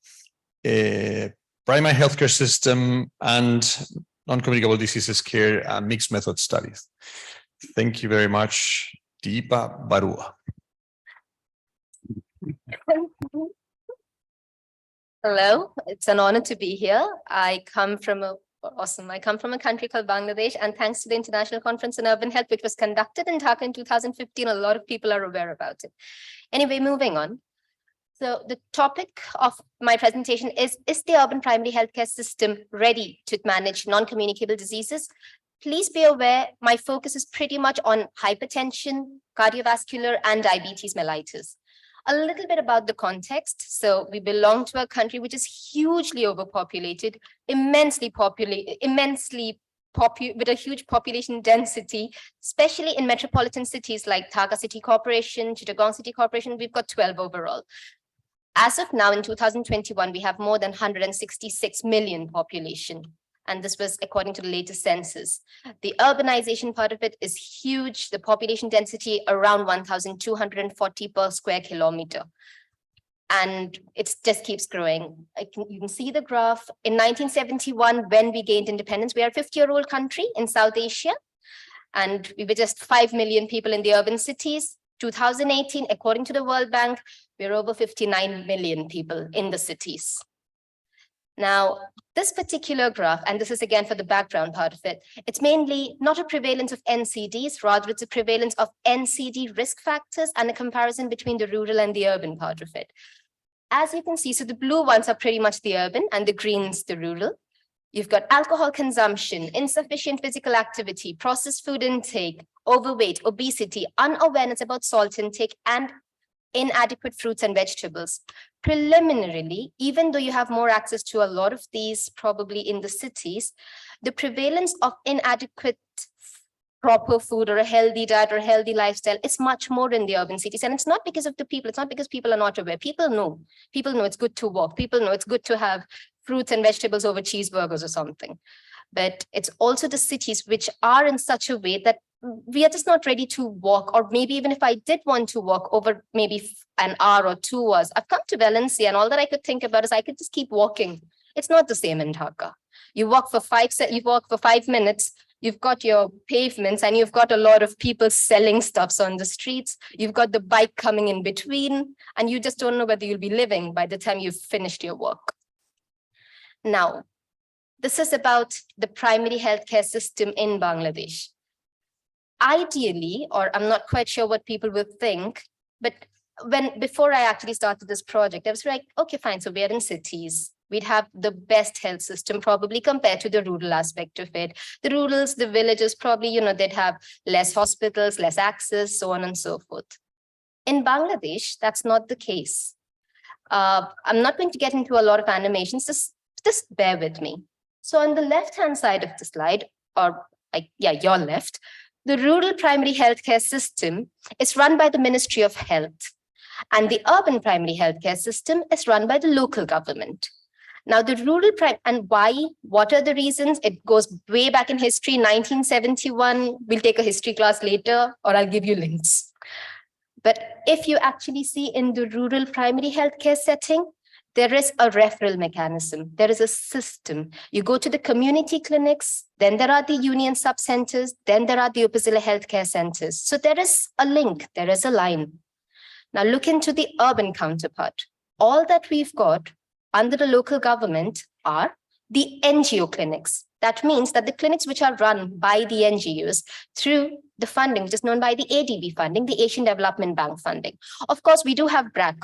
a primary healthcare system and non-communicable diseases care mixed method studies. Thank you very much, Deepa Barua. Hello, it's an honor to be here. I come from a country called Bangladesh, and thanks to the International Conference on Urban Health, which was conducted in Dhaka in 2015, a lot of people are aware about it. Anyway, moving on. So the topic of my presentation is the urban primary healthcare system ready to manage non-communicable diseases? Please be aware, my focus is pretty much on hypertension, cardiovascular, and diabetes mellitus. A little bit about the context. So we belong to a country which is hugely overpopulated, with a huge population density, especially in metropolitan cities like Dhaka City Corporation, Chittagong City Corporation. We've got 12 overall. As of now, in 2021, we have more than 166 million population. And this was according to the latest census. The urbanization part of it is huge. The population density around 1,240 per square kilometer. And it just keeps growing. You can see the graph. In 1971, when we gained independence, we are a 50-year-old country in South Asia. And we were just 5 million people in the urban cities. 2018, according to the World Bank, we're over 59 million people in the cities. Now, this particular graph, and this is again for the background part of it, it's mainly not a prevalence of NCDs, rather it's a prevalence of NCD risk factors and a comparison between the rural and the urban part of it. As you can see, so the blue ones are pretty much the urban and the greens the rural. You've got alcohol consumption, insufficient physical activity, processed food intake, overweight, obesity, unawareness about salt intake, and inadequate fruits and vegetables. Preliminarily, even though you have more access to a lot of these probably in the cities, the prevalence of inadequate proper food or a healthy diet or a healthy lifestyle is much more in the urban cities. And it's not because of the people, it's not because people are not aware. People know it's good to walk. People know it's good to have fruits and vegetables over cheeseburgers or something. But it's also the cities which are in such a way that we are just not ready to walk, or maybe even if I did want to walk over maybe an hour or 2 hours, I've come to Valencia and all that I could think about is I could just keep walking. It's not the same in Dhaka. You walk for 5 minutes, you've got your pavements and you've got a lot of people selling stuffs on the streets. You've got the bike coming in between, and you just don't know whether you'll be living by the time you've finished your work. Now, this is about the primary healthcare system in Bangladesh. Ideally, or I'm not quite sure what people will think, but before I actually started this project, I was like, okay, fine. So we're in cities. We'd have the best health system probably compared to the rural aspect of it. The rurals, the villages, probably, they'd have less hospitals, less access, so on and so forth. In Bangladesh, that's not the case. I'm not going to get into a lot of animations, just bear with me. So on the left-hand side of the slide, your left, the rural primary healthcare system is run by the Ministry of Health, and the urban primary healthcare system is run by the local government. Now, the rural and why? What are the reasons? It goes way back in history, 1971. We'll take a history class later, or I'll give you links. But if you actually see in the rural primary healthcare setting, there is a referral mechanism. There is a system. You go to the community clinics, then there are the union sub-centers, then there are the Upazila healthcare centers. So there is a link, there is a line. Now look into the urban counterpart. All that we've got under the local government are the NGO clinics. That means that the clinics which are run by the NGOs through the funding, which is known by the ADB funding, the Asian Development Bank funding. Of course, we do have BRAC.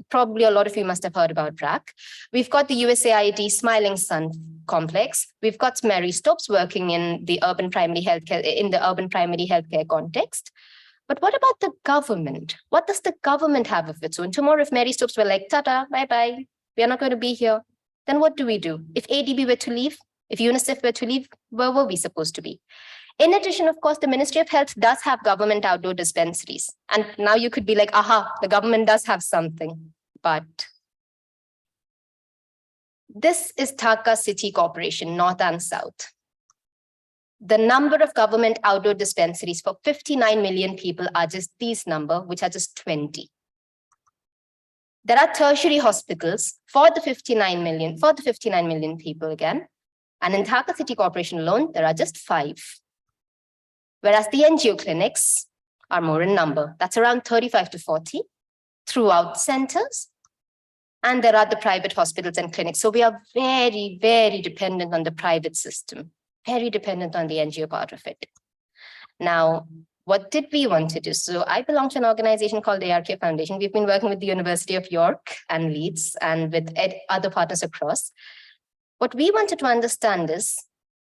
Probably a lot of you must have heard about BRAC. We've got the USAID Smiling Sun complex. We've got Mary Stopes working in the urban primary healthcare context. But what about the government? What does the government have of its own? Tomorrow, if Mary Stopes were like, ta-ta, bye-bye, we are not going to be here, then what do we do? If ADB were to leave, if UNICEF were to leave, where were we supposed to be? In addition, of course, the Ministry of Health does have government outdoor dispensaries. And now you could be like, aha, the government does have something. But this is Dhaka City Corporation, North and South. The number of government outdoor dispensaries for 59 million people are just these number, which are just 20. There are tertiary hospitals for the 59 million people again. And in Dhaka City Corporation alone, there are just 5. Whereas the NGO clinics are more in number. That's around 35 to 40 throughout centers. And there are the private hospitals and clinics. So we are very, very dependent on the private system, very dependent on the NGO part of it. Now, what did we want to do? So I belong to an organization called the ARK Foundation. We've been working with the University of York and Leeds and with other partners across. What we wanted to understand is,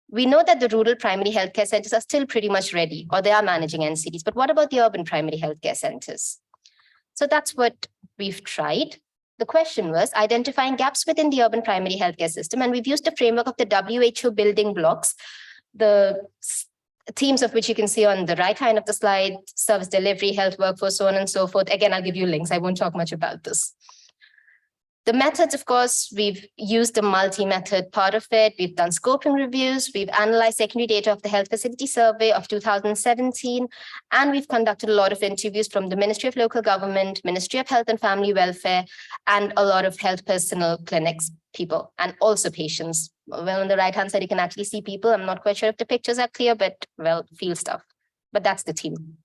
we know that the rural primary healthcare centers are still pretty much ready, or they are managing NCDs, but what about the urban primary healthcare centers? So that's what we've tried. The question was identifying gaps within the urban primary healthcare system, and we've used the framework of the WHO building blocks, the themes of which you can see on the right hand of the slide: service delivery, health workforce, so on and so forth. Again, I'll give you links. I won't talk much about this. The methods, of course, we've used the multi-method part of it. We've done scoping reviews. We've analyzed secondary data of the Health Facility Survey of 2017. And we've conducted a lot of interviews from the Ministry of Local Government, Ministry of Health and Family Welfare, and a lot of health personnel clinics people, and also patients. Well, on the right-hand side, you can actually see people. I'm not quite sure if the pictures are clear, but well, field stuff. But that's the team.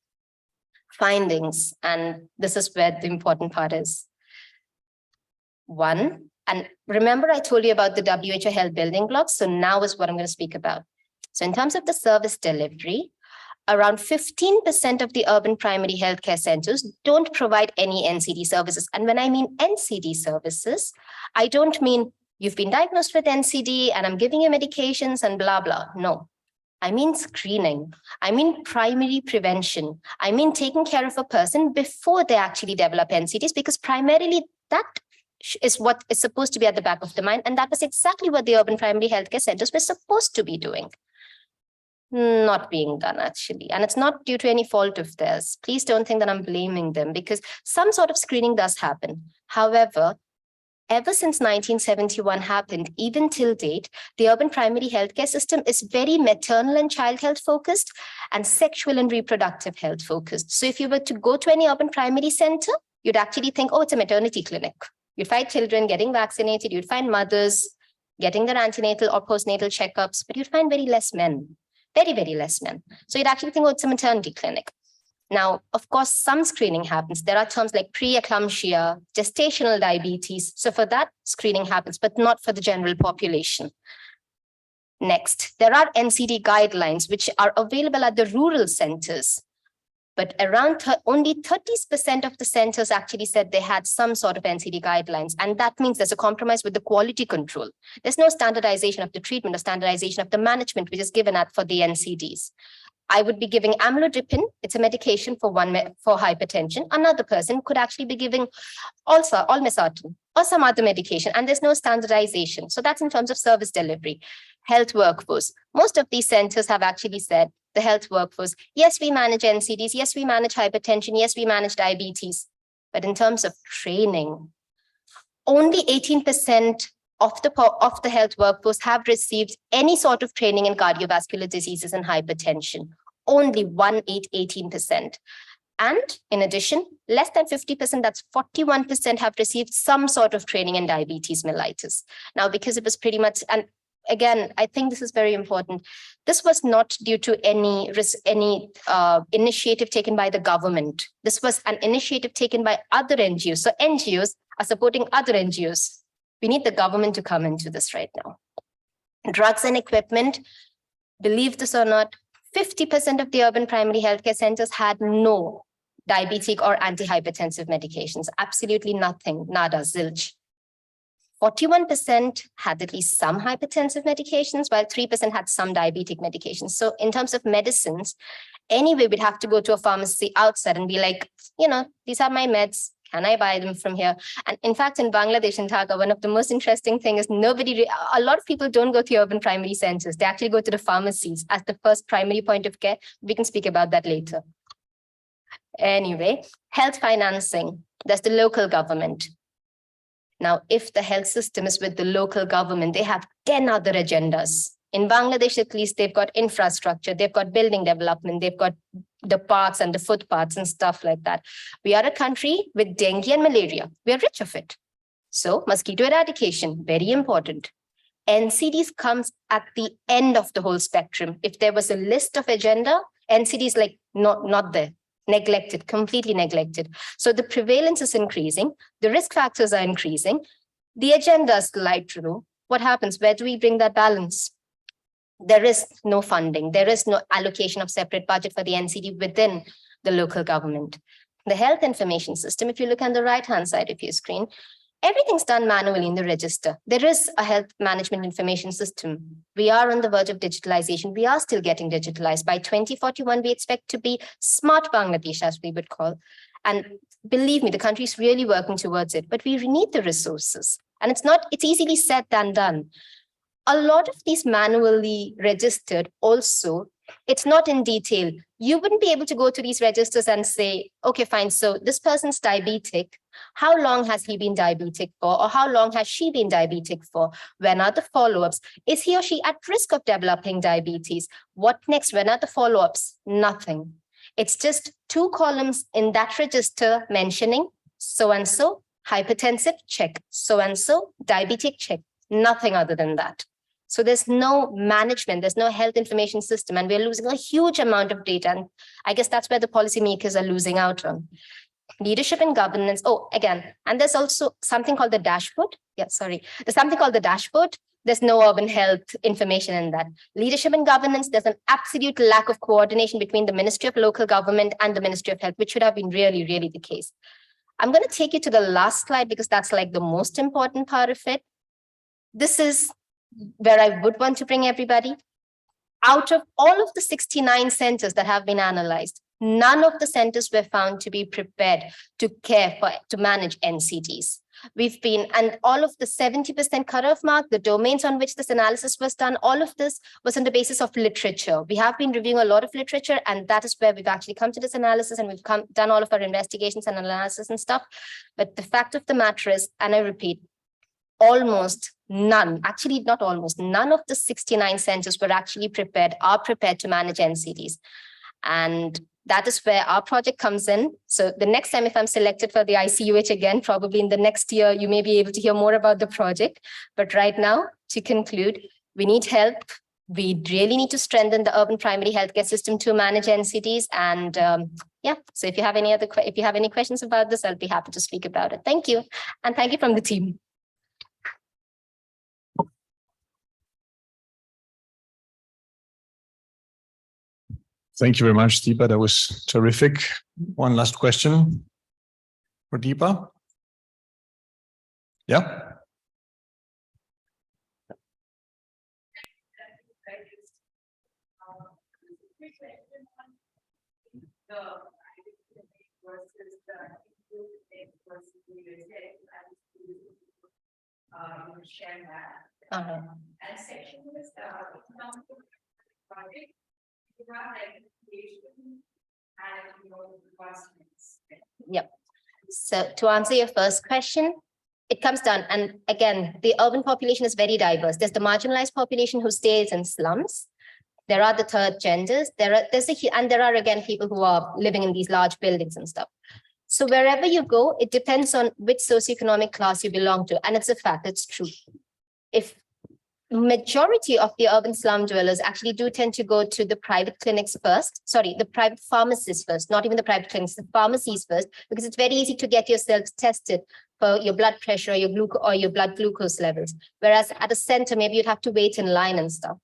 Findings, and this is where the important part is. 1, and remember I told you about the WHO health building blocks, so now is what I'm going to speak about. So in terms of the service delivery, around 15% of the urban primary healthcare centers don't provide any NCD services. And when I mean NCD services, I don't mean you've been diagnosed with NCD and I'm giving you medications and blah, blah. No, I mean screening. I mean primary prevention. I mean taking care of a person before they actually develop NCDs, because primarily that is what is supposed to be at the back of the mind. And that was exactly what the urban primary healthcare centers were supposed to be doing. Not being done, actually. And it's not due to any fault of theirs. Please don't think that I'm blaming them, because some sort of screening does happen. However, ever since 1971 happened, even till date, the urban primary healthcare system is very maternal and child health focused and sexual and reproductive health focused. So if you were to go to any urban primary center, you'd actually think, oh, it's a maternity clinic. You'd find children getting vaccinated, you'd find mothers getting their antenatal or postnatal checkups, but you'd find very less men, very, very less men. So you'd actually think, oh, it's a maternity clinic. Now, of course, some screening happens. There are terms like preeclampsia, gestational diabetes. So for that, screening happens, but not for the general population. Next, there are NCD guidelines, which are available at the rural centers. But around only 30% of the centers actually said they had some sort of NCD guidelines. And that means there's a compromise with the quality control. There's no standardization of the treatment or standardization of the management, which is given for the NCDs. I would be giving amlodipine. It's a medication for hypertension. Another person could actually be giving also olmesartan or some other medication, and there's no standardization. So that's in terms of service delivery. Health workforce. Most of these centers have actually said, the health workforce, yes, we manage NCDs, yes, we manage hypertension, yes, we manage diabetes. But in terms of training, only 18% of the health workforce have received any sort of training in cardiovascular diseases and hypertension. Only 18%. And in addition, less than 50%, that's 41%, have received some sort of training in diabetes mellitus. Now, because it was pretty much, and again, I think this is very important. This was not due to any initiative taken by the government. This was an initiative taken by other NGOs. So NGOs are supporting other NGOs. We need the government to come into this right now. Drugs and equipment, believe this or not, 50% of the urban primary healthcare centers had no diabetic or antihypertensive medications. Absolutely nothing, nada, zilch. 41% had at least some hypertensive medications, while 3% had some diabetic medications. So in terms of medicines, anyway, we'd have to go to a pharmacy outside and be like, these are my meds. Can I buy them from here? And in fact, in Bangladesh and Dhaka, one of the most interesting things is a lot of people don't go to urban primary centers. They actually go to the pharmacies as the first primary point of care. We can speak about that later. Anyway, health financing, that's the local government. Now, if the health system is with the local government, they have 10 other agendas. In Bangladesh, at least, they've got infrastructure, they've got building development, they've got the parks and the footpaths and stuff like that. We are a country with dengue and malaria. We are rich of it. So mosquito eradication, very important. NCDs comes at the end of the whole spectrum. If there was a list of agenda, NCDs like not there, neglected, completely neglected. So the prevalence is increasing, the risk factors are increasing, the agenda slide through. What happens? Where do we bring that balance? There is no funding. There is no allocation of separate budget for the NCD within the local government. The health information system, if you look on the right-hand side of your screen, everything's done manually in the register. There is a health management information system. We are on the verge of digitalization. We are still getting digitalized. By 2041, we expect to be smart Bangladesh, as we would call. And believe me, the country is really working towards it, but we need the resources. And it's easily said than done. A lot of these manually registered also, it's not in detail. You wouldn't be able to go to these registers and say, okay, fine, so this person's diabetic. How long has he been diabetic for? Or how long has she been diabetic for? When are the follow-ups? Is he or she at risk of developing diabetes? What next? When are the follow-ups? Nothing. It's just 2 columns in that register mentioning so-and-so, hypertensive, check. So-and-so, diabetic, check. Nothing other than that. So there's no management, there's no health information system, and we're losing a huge amount of data. And I guess that's where the policymakers are losing out on. Leadership and governance. Oh, again, and there's also something called the dashboard. There's something called the dashboard. There's no urban health information in that. Leadership and governance, there's an absolute lack of coordination between the Ministry of Local Government and the Ministry of Health, which should have been really, really the case. I'm going to take you to the last slide because that's like the most important part of it. This is where I would want to bring everybody. Out of all of the 69 centers that have been analyzed, none of the centers were found to be prepared to manage NCDs. And all of the 70% cutoff mark, the domains on which this analysis was done, all of this was on the basis of literature. We have been reviewing a lot of literature, and that is where we've actually come to this analysis, and we've done all of our investigations and analysis and stuff. But the fact of the matter is, and I repeat, almost none, actually not almost, none of the 69 centers were actually are prepared to manage NCDs. And that is where our project comes in. So the next time, if I'm selected for the ICUH again, probably in the next year, you may be able to hear more about the project. But right now, to conclude, we need help. We really need to strengthen the urban primary healthcare system to manage NCDs. And yeah, so if you have any questions about this, I'll be happy to speak about it. Thank you. And thank you from the team. Thank you very much, Deepa. That was terrific. One last question for Deepa. Yeah. Yep. So to answer your first question, it comes down, and again, the urban population is very diverse. There's the marginalized population who stays in slums. There are the third genders. There are again people who are living in these large buildings and stuff. So wherever you go, it depends on which socioeconomic class you belong to, and it's a fact. It's true. If majority of the urban slum dwellers actually do tend to go to the private clinics first, the private pharmacies first, not even the private clinics, the pharmacies first, because it's very easy to get yourself tested for your blood pressure or your blood glucose levels. Whereas at a center, maybe you'd have to wait in line and stuff.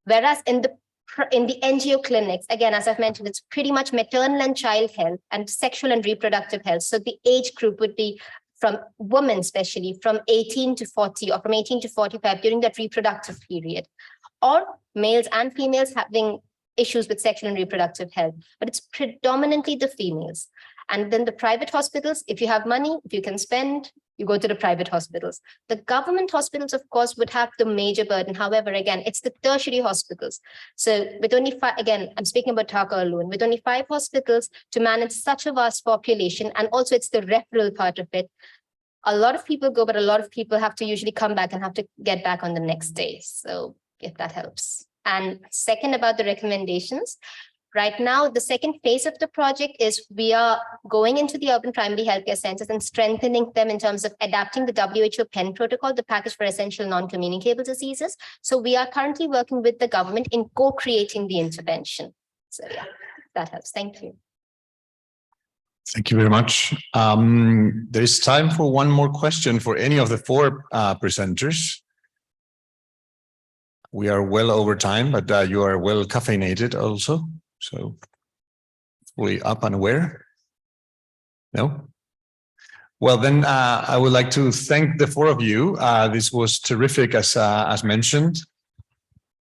Whereas in the NGO clinics, again, as I've mentioned, it's pretty much maternal and child health and sexual and reproductive health. So the age group would be from women, especially from 18 to 40 or from 18 to 45 during that reproductive period, or males and females having issues with sexual and reproductive health, but it's predominantly the females. And then the private hospitals, if you have money, if you can spend, you go to the private hospitals. The government hospitals, of course, would have the major burden. However, again, it's the tertiary hospitals. So with only five, again, I'm speaking about Dhaka alone, with only 5 hospitals to manage such a vast population, and also it's the referral part of it. A lot of people go, but a lot of people have to usually come back and have to get back on the next day. So if that helps. And second, about the recommendations. Right now, the second phase of the project is we are going into the urban primary healthcare centers and strengthening them in terms of adapting the WHO PEN protocol, the package for essential non-communicable diseases. So we are currently working with the government in co-creating the intervention. So yeah, that helps. Thank you. Thank you very much. There is time for one more question for any of the 4 presenters. We are well over time, but you are well caffeinated also. So fully up and aware? No? Well, then I would like to thank the 4 of you. This was terrific, as mentioned.